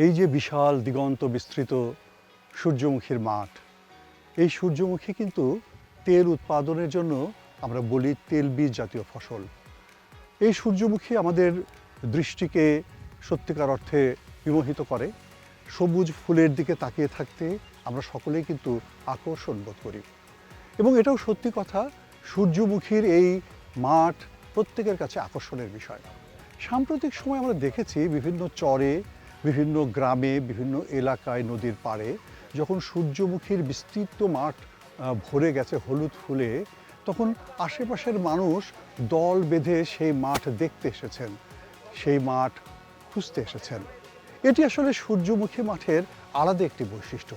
এই যে বিশাল দিগন্ত বিস্তৃত সূর্যমুখীর মাঠ, এই সূর্যমুখী কিন্তু তেল উৎপাদনের জন্য আমরা বলি তেলবীজ জাতীয় ফসল। এই সূর্যমুখী আমাদের দৃষ্টিকে সত্যিকার অর্থে বিমোহিত করে। সবুজ ফুলের দিকে তাকিয়ে থাকতে আমরা সকলেই কিন্তু আকর্ষণ বোধ করি। এবং এটাও সত্যি কথা, সূর্যমুখীর এই মাঠ প্রত্যেকের কাছে আকর্ষণের বিষয়। সাম্প্রতিক সময় আমরা দেখেছি বিভিন্ন চরে, বিভিন্ন গ্রামে, বিভিন্ন এলাকায়, নদীর পাড়ে যখন সূর্যমুখীর বিস্তৃত মাঠ ভরে গেছে হলুদ ফুলে, তখন আশেপাশের মানুষ দল বেঁধে সেই মাঠ দেখতে এসেছেন, সেই মাঠ খুঁজতে এসেছেন। এটি আসলে সূর্যমুখী মাঠের আলাদা একটি বৈশিষ্ট্য।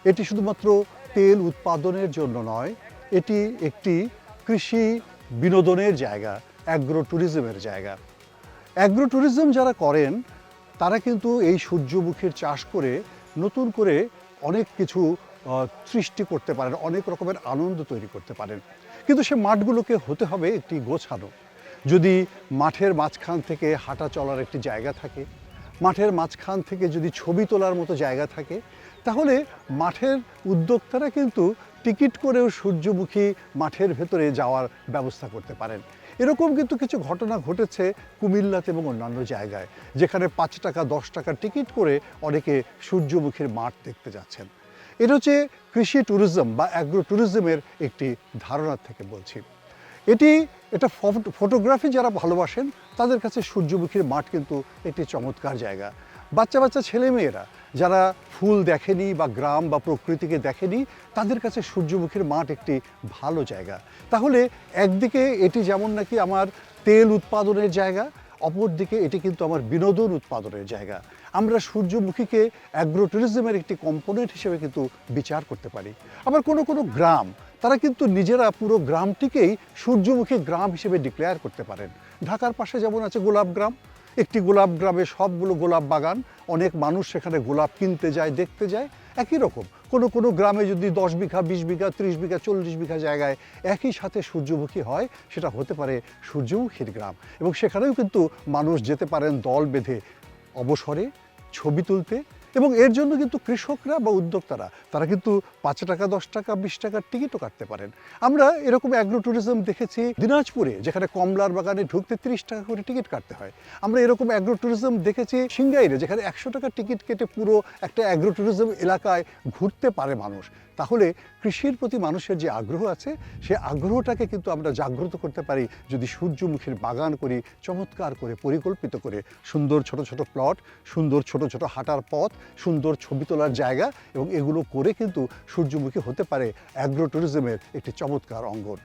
এটি শুধুমাত্র তেল উৎপাদনের জন্য নয়, এটি একটি কৃষি বিনোদনের জায়গা, অ্যাগ্রো ট্যুরিজমের জায়গা। অ্যাগ্রো ট্যুরিজম যারা করেন তারা কিন্তু এই সূর্যমুখীর চাষ করে নতুন করে অনেক কিছু সৃষ্টি করতে পারেন, অনেক রকমের আনন্দ তৈরি করতে পারেন। কিন্তু সে মাঠগুলোকে হতে হবে একটি গোছানো। যদি মাঠের মাঝখান থেকে হাঁটা চলার একটি জায়গা থাকে, মাঠের মাঝখান থেকে যদি ছবি তোলার মতো জায়গা থাকে, তাহলে মাঠের উদ্যোক্তারা কিন্তু টিকিট করেও সূর্যমুখী মাঠের ভেতরে যাওয়ার ব্যবস্থা করতে পারেন। এরকম কিন্তু কিছু ঘটনা ঘটেছে কুমিল্লাতে এবং অন্যান্য জায়গায়, যেখানে 5 টাকা 10 টাকার টিকিট করে অনেকে সূর্যমুখীর মাঠ দেখতে যাচ্ছেন। এটা হচ্ছে কৃষি ট্যুরিজম বা অ্যাগ্রো ট্যুরিজমের একটি ধারণা থেকে বলছি। এটা ফটোগ্রাফি যারা ভালোবাসেন তাদের কাছে সূর্যমুখীর মাঠ কিন্তু একটি চমৎকার জায়গা। বাচ্চা বাচ্চা ছেলেমেয়েরা যারা ফুল দেখেনি বা গ্রাম বা প্রকৃতিকে দেখেনি, তাদের কাছে সূর্যমুখীর মাঠ একটি ভালো জায়গা। তাহলে একদিকে এটি যেমন নাকি আমার তেল উৎপাদনের জায়গা, অপরদিকে এটি কিন্তু আমার বিনোদন উৎপাদনের জায়গা। আমরা সূর্যমুখীকে অ্যাগ্রো ট্যুরিজমের একটি কম্পোনেন্ট হিসেবে কিন্তু বিচার করতে পারি। আবার কোনো কোনো গ্রাম তারা কিন্তু নিজেরা পুরো গ্রামটিকেই সূর্যমুখী গ্রাম হিসেবে ডিক্লেয়ার করতে পারেন। ঢাকার পাশে যেমন আছে গোলাপ গ্রাম, একটি গোলাপ গ্রামে সবগুলো গোলাপ বাগান, অনেক মানুষ সেখানে গোলাপ কিনতে যায়, দেখতে যায়। একই রকম কোনো কোনো গ্রামে যদি 10 বিঘা, 20 বিঘা, 30 বিঘা, 40 বিঘা জায়গায় একই সাথে সূর্যমুখী হয়, সেটা হতে পারে সূর্যমুখীর গ্রাম। এবং সেখানেও কিন্তু মানুষ যেতে পারেন দল বেঁধে অবসরে ছবি তুলতে। এবং এর জন্য কিন্তু কৃষকরা বা উদ্যোক্তারা তারা কিন্তু 5 টাকা 10 টাকা 20 টাকার টিকিটও কাটতে পারেন। আমরা এরকম অ্যাগ্রো ট্যুরিজম দেখেছি দিনাজপুরে, যেখানে কমলার বাগানে ঢুকতে 30 টাকা করে টিকিট কাটতে হয়। আমরা এরকম অ্যাগ্রো ট্যুরিজম দেখেছি সিংগাইরে, যেখানে 100 টাকার টিকিট কেটে পুরো একটা অ্যাগ্রো ট্যুরিজম এলাকায় ঘুরতে পারে মানুষ। তাহলে কৃষির প্রতি মানুষের যে আগ্রহ আছে, সে আগ্রহটাকে কিন্তু আমরা জাগ্রত করতে পারি যদি সূর্যমুখীর বাগান করি, চমৎকার করে পরিকল্পিত করে, সুন্দর ছোট ছোট প্লট, সুন্দর ছোট ছোট হাঁটার পথ, সুন্দর ছবি তোলার জায়গা, এবং এগুলো করে কিন্তু সূর্যমুখী হতে পারে অ্যাগ্রো ট্যুরিজমের একটি চমৎকার অঙ্গন।